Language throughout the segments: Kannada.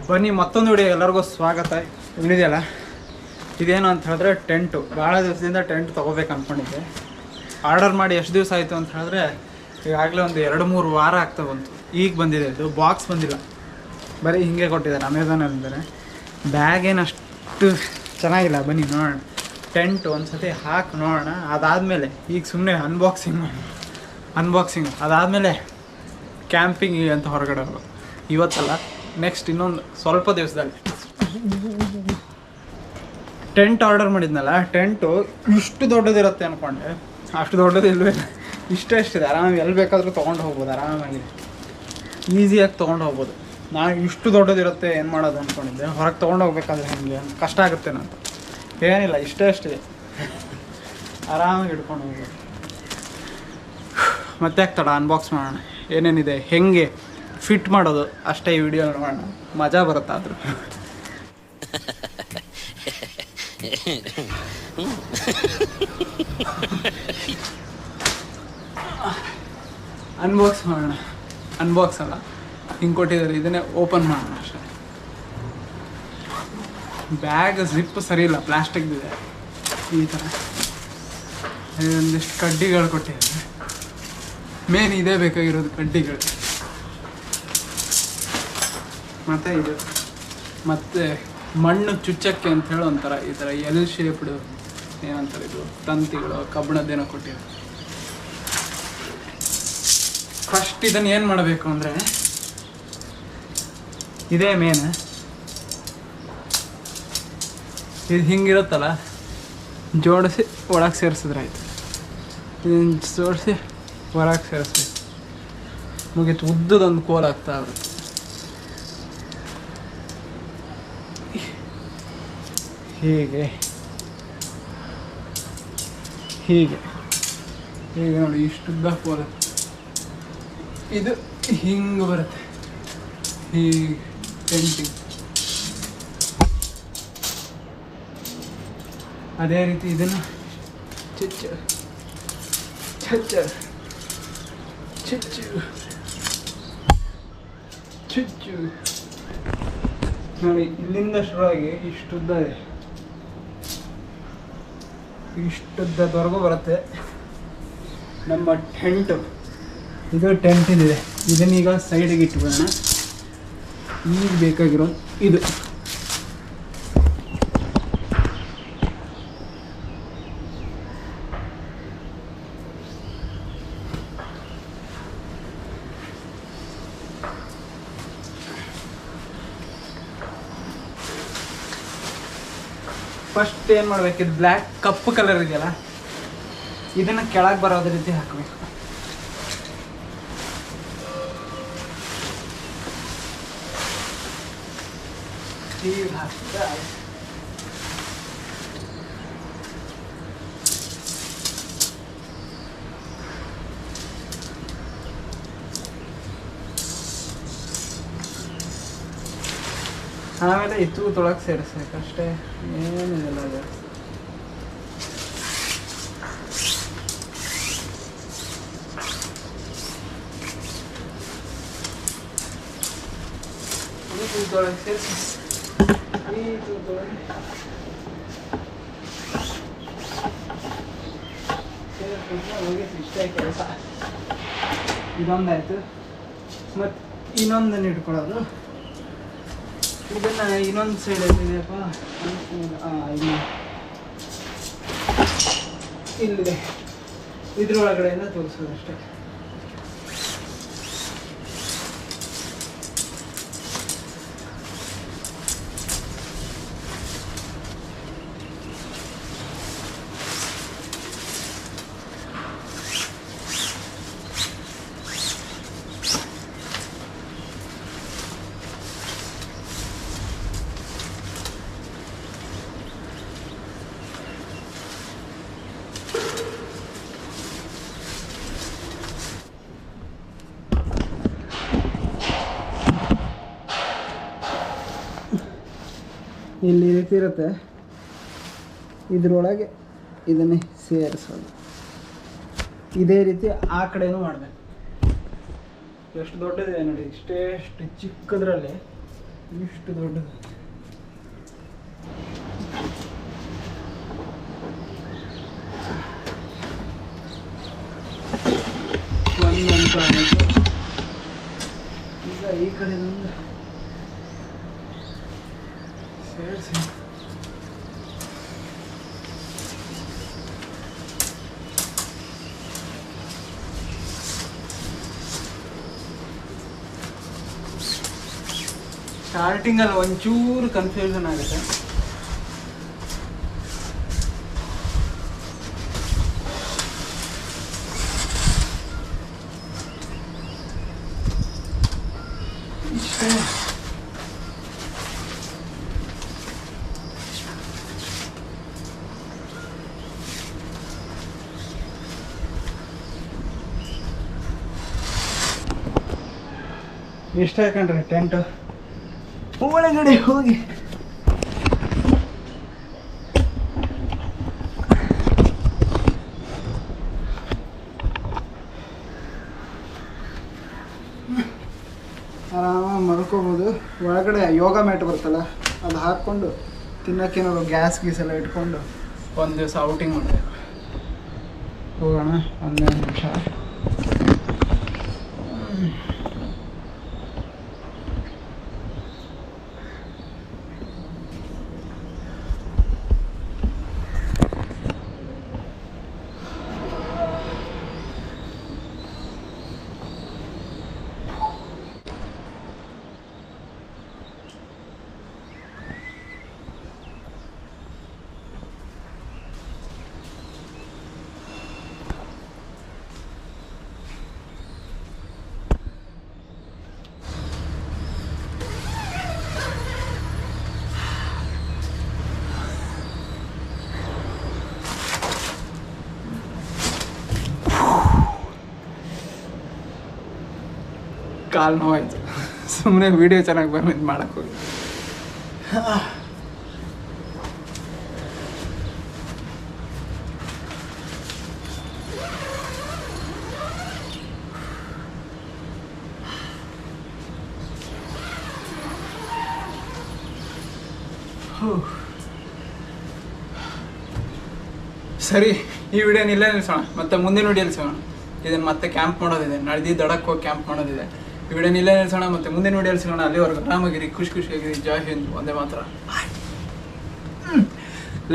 ಬನ್ನಿ ಮತ್ತೊಂದು ವಿಡಿಯೋ ಎಲ್ಲರಿಗೂ ಸ್ವಾಗತ. ಇದೆಯಲ್ಲ ಇದೇನು ಅಂತ ಹೇಳಿದ್ರೆ ಟೆಂಟು. ಭಾಳ ದಿವಸದಿಂದ ಟೆಂಟ್ ತೊಗೋಬೇಕು ಅಂದ್ಕೊಂಡಿದ್ದೆ. ಆರ್ಡರ್ ಮಾಡಿ ಎಷ್ಟು ದಿವಸ ಆಯಿತು ಅಂತ ಹೇಳಿದ್ರೆ ಈಗಾಗಲೇ ಒಂದು 2-3 ವಾರ ಆಗ್ತಾ ಬಂತು. ಈಗ ಬಂದಿದೆ. ಇದು ಬಾಕ್ಸ್ ಬಂದಿಲ್ಲ, ಬರೀ ಹೀಗೆ ಕೊಟ್ಟಿದ್ದಾರೆ ಅಮೆಝಾನಲ್ಲಿದ್ದಾರೆ. ಬ್ಯಾಗ್ ಏನು ಅಷ್ಟು ಚೆನ್ನಾಗಿಲ್ಲ. ಬನ್ನಿ ನೋಡೋಣ ಟೆಂಟ್ ಒಂದು ಸತಿ ಹಾಕಿ ನೋಡೋಣ. ಅದಾದಮೇಲೆ ಈಗ ಸುಮ್ಮನೆ ಅನ್ಬಾಕ್ಸಿಂಗ್ ಅದಾದಮೇಲೆ ಕ್ಯಾಂಪಿಂಗ್ ಅಂತ ಹೊರಗಡೆ ಹೋಗೋದು. ಇವತ್ತಲ್ಲ, ನೆಕ್ಸ್ಟ್ ಇನ್ನೊಂದು ಸ್ವಲ್ಪ ದಿವಸದಲ್ಲಿ. ಟೆಂಟ್ ಆರ್ಡರ್ ಮಾಡಿದ್ನಲ್ಲ, ಟೆಂಟು ಇಷ್ಟು ದೊಡ್ಡದಿರುತ್ತೆ ಅಂದ್ಕೊಂಡೆ. ಅಷ್ಟು ದೊಡ್ಡದು ಇಲ್ಲವೇ ಇಲ್ಲ, ಇಷ್ಟೇ ಆರಾಮಾಗಿ ಎಲ್ಲಿ ಬೇಕಾದರೂ ತೊಗೊಂಡು ಹೋಗ್ಬೋದು. ಆರಾಮಾಗಿ ಈಸಿಯಾಗಿ ತೊಗೊಂಡು ಹೋಗ್ಬೋದು. ನಾನು ಇಷ್ಟು ದೊಡ್ಡದಿರುತ್ತೆ ಏನು ಮಾಡೋದು ಅಂದ್ಕೊಂಡಿದ್ದೆ. ಹೊರಗೆ ತೊಗೊಂಡು ಹೋಗ್ಬೇಕಾದ್ರೆ ನನಗೆ ಕಷ್ಟ ಆಗುತ್ತೆ ಅಂತ. ಏನಿಲ್ಲ, ಇಷ್ಟೇ ಆರಾಮಾಗಿ ಹಿಡ್ಕೊಂಡು ಹೋಗ್ಬೋದು. ಮತ್ತೆ ಆಗ್ತಡ ಅನ್ಬಾಕ್ಸ್ ಮಾಡೋಣ. ಏನೇನಿದೆ, ಹೆಂಗೆ ಫಿಟ್ ಮಾಡೋದು ಅಷ್ಟೇ ಈ ವಿಡಿಯೋ ನೋಡೋಣ. ಮಜಾ ಬರುತ್ತೆ. ಆದರೂ ಅನ್ಬಾಕ್ಸ್ ಮಾಡೋಣ. ಅನ್ಬಾಕ್ಸ್ ಅಲ್ಲ, ಹಿಂಗೆ ಕೊಟ್ಟಿದ್ದಾರೆ, ಇದನ್ನೇ ಓಪನ್ ಮಾಡೋಣ ಅಷ್ಟೇ. ಬ್ಯಾಗ್ ಜಿಪ್ ಸರಿ ಇಲ್ಲ, ಪ್ಲಾಸ್ಟಿಕ್ದಿದೆ. ಈ ಥರ ಒಂದಿಷ್ಟು ಕಡ್ಡಿಗಳು ಕೊಟ್ಟಿದ್ದಾರೆ. ಮೇನ್ ಇದೇ ಬೇಕಾಗಿರೋದು, ಕಡ್ಡಿಗಳು. ಮತ್ತು ಇದು ಮತ್ತು ಮಣ್ಣು ಚುಚ್ಚಕ್ಕೆ ಅಂತ ಹೇಳಿ ಒಂಥರ ಈ ಥರ ಎಲ್ ಶೇಪ್ಡು ಏನಂತಾರೆ, ಇದು ತಂತಿಗಳು ಕಬ್ಬಿಣದ್ದೇನೋ ಕೊಟ್ಟಿದ್ದಾರೆ. ಫಸ್ಟ್ ಇದನ್ನು ಏನು ಮಾಡಬೇಕು ಅಂದರೆ, ಇದೇ ಮೇನ್. ಇದು ಹಿಂಗಿರುತ್ತಲ್ಲ, ಜೋಡಿಸಿ ಒಳಗೆ ಸೇರಿಸಿದ್ರೆ ಆಯ್ತು. ಇದನ್ನು ಜೋಡಿಸಿ ಹೊರಗೆ ಸೇರಿಸ್ಬೇಕು. ಮುಗೀತು. ಉದ್ದದೊಂದು ಕೋಲ್ ಆಗ್ತಾ ಇರುತ್ತೆ. ಹೀಗೆ ನೋಡಿ, ಇಷ್ಟುದ್ದ ಕೋಲ್. ಇದು ಹಿಂಗೆ ಬರುತ್ತೆ, ಹೀಗೆ ಟೆಂಟಿಂಗ್. ಅದೇ ರೀತಿ ಇದನ್ನು ಚುಚ್ಚು ನೋಡಿ, ಇಲ್ಲಿಂದ ಶುರುವಾಗಿ ಇಷ್ಟುದ್ದ ಇದೆ. ಇಷ್ಟುದ್ದದವರೆಗೂ ಬರುತ್ತೆ ನಮ್ಮ ಟೆಂಟು. ಇದು ಟೆಂಟ್ ಇದೆ. ಇದನ್ನೀಗ ಸೈಡಿಗೆ ಇಟ್ಬಿಡೋಣ. ಈಗ ಬೇಕಾಗಿರೋ ಇದು ಫಸ್ಟ್ ಏನು ಮಾಡ್ಬೇಕು, ಇದು ಬ್ಲ್ಯಾಕ್ ಕಪ್ಪು ಕಲರ್ ಇದೆಯಲ್ಲ, ಇದನ್ನು ಕೆಳಗೆ ಬರೋದ ರೀತಿ ಹಾಕಬೇಕು. ಈಗ ಹಾಕ್ತಾ ಆಮೇಲೆ ಇದು ತೊಳಗೆ ಸೇರಿಸ್ಬೇಕು ಅಷ್ಟೇ, ಏನಿಲ್ಲ. ಅದು ಈ ತೂತೊಳಗೆ ಸೇರಿಸಿ, ಈ ತೂತೊಳಗೆ ಸೇರಿಸ್ಬಿಟ್ಟು ಇಷ್ಟೇ ಕೆಲಸ. ಇದೊಂದಾಯಿತು. ಮತ್ತು ಇನ್ನೊಂದನ್ನು ಇಟ್ಕೊಳ್ಳೋದು. ಇದನ್ನು ಇನ್ನೊಂದು ಸೈಡ್ ಇದೆಯಪ್ಪ, ಇಲ್ಲಿದೆ. ಇದ್ರೊಳಗಡೆಯಿಂದ ತೋರಿಸೋದು ಅಷ್ಟೇ. ಇಲ್ಲಿ ರೀತಿ ಇರುತ್ತೆ. ಇದರೊಳಗೆ ಇದನ್ನೇ ಸೇರಿಸೋದು. ಇದೇ ರೀತಿ ಆ ಕಡೆನೂ ಮಾಡಬೇಕು. ಎಷ್ಟು ದೊಡ್ಡದಿದೆ ನೋಡಿ, ಇಷ್ಟೇ ಚಿಕ್ಕದ್ರಲ್ಲಿ ಇಷ್ಟು ದೊಡ್ಡದು. ಒಂದಂತ ಆಯಿತು. ಈಗ ಈ ಕಡೆ ಒಂದು ಸೇರಿಸಿ ಸ್ಟಾರ್ಟಿಂಗಲ್ಲಿ ಒಂಚೂರು ಕನ್ಫ್ಯೂಷನ್ ಆಗುತ್ತೆ. ಇಷ್ಟೇ. ಇಷ್ಟ ಯಾಕಂಡ್ರಿ ಟೆಂಟು. ಒಳಗಡೆ ಹೋಗಿ ಆರಾಮಾಗಿ ಮಲ್ಕೋಬೋದು. ಒಳಗಡೆ ಯೋಗ ಮ್ಯಾಟ್ ಬರ್ತಲ್ಲ ಅದು ಹಾಕ್ಕೊಂಡು ತಿನ್ನೋಕ್ಕೇನಾದ್ರು ಗ್ಯಾಸ್ ಗೀಸೆಲ್ಲ ಇಟ್ಕೊಂಡು ಒಂದು ದಿವಸ ಔಟಿಂಗ್ ಮಾಡಬೇಕು. ಹೋಗೋಣ 11 ನಿಮಿಷ. ಕಾಲು ನೋವಾಯಿತು. ಸುಮ್ಮನೆ ವೀಡಿಯೋ ಚೆನ್ನಾಗಿ ಬಂದು ಮಾಡಕ್ಕೆ ಹೋಗಿ. ಸರಿ, ಈ ವಿಡಿಯೋನ ಇಲ್ಲೇ ನಿಲ್ಸೋಣ. ಮತ್ತೆ ಮುಂದಿನ ವಿಡಿಯೋಲಿ ಸಿಗೋಣ. ಇದನ್ನು ಮತ್ತೆ ಕ್ಯಾಂಪ್ ಮಾಡೋದಿದೆ, ನಾಳೆ ದಡಕ್ಕೆ ಹೋಗಿ ಕ್ಯಾಂಪ್ ಮಾಡೋದಿದೆ. ಈ ವಿಡಿಯೋನ ಇಲ್ಲೇ ನಿಲ್ಸೋಣ. ಮತ್ತೆ ಮುಂದಿನ ವಿಡಿಯೋಲಿ ಸಿಗೋಣ. ಅಲ್ಲಿವರೆಗೂ ಆರಾಮಾಗಿರಿ, ಖುಷಿಯಾಗಿರಿ. ಜೈ ಹಿಂದ್, ಒಂದೇ ಮಾತ್ರ.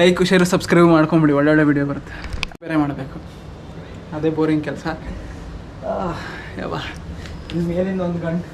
ಲೈಕ್ ಶೇರ್ ಸಬ್ಸ್ಕ್ರೈಬ್ ಮಾಡ್ಕೊಂಬಿಡಿ, ಒಳ್ಳೊಳ್ಳೆ ವಿಡಿಯೋ ಬರುತ್ತೆ. ಬೇರೆ ಮಾಡಬೇಕು, ಅದೇ ಬೋರಿಂಗ್ ಕೆಲಸ. ಯಾವ ಇಲ್ಲಿ ಮೇಲಿಂದ 1 ಗಂಟೆ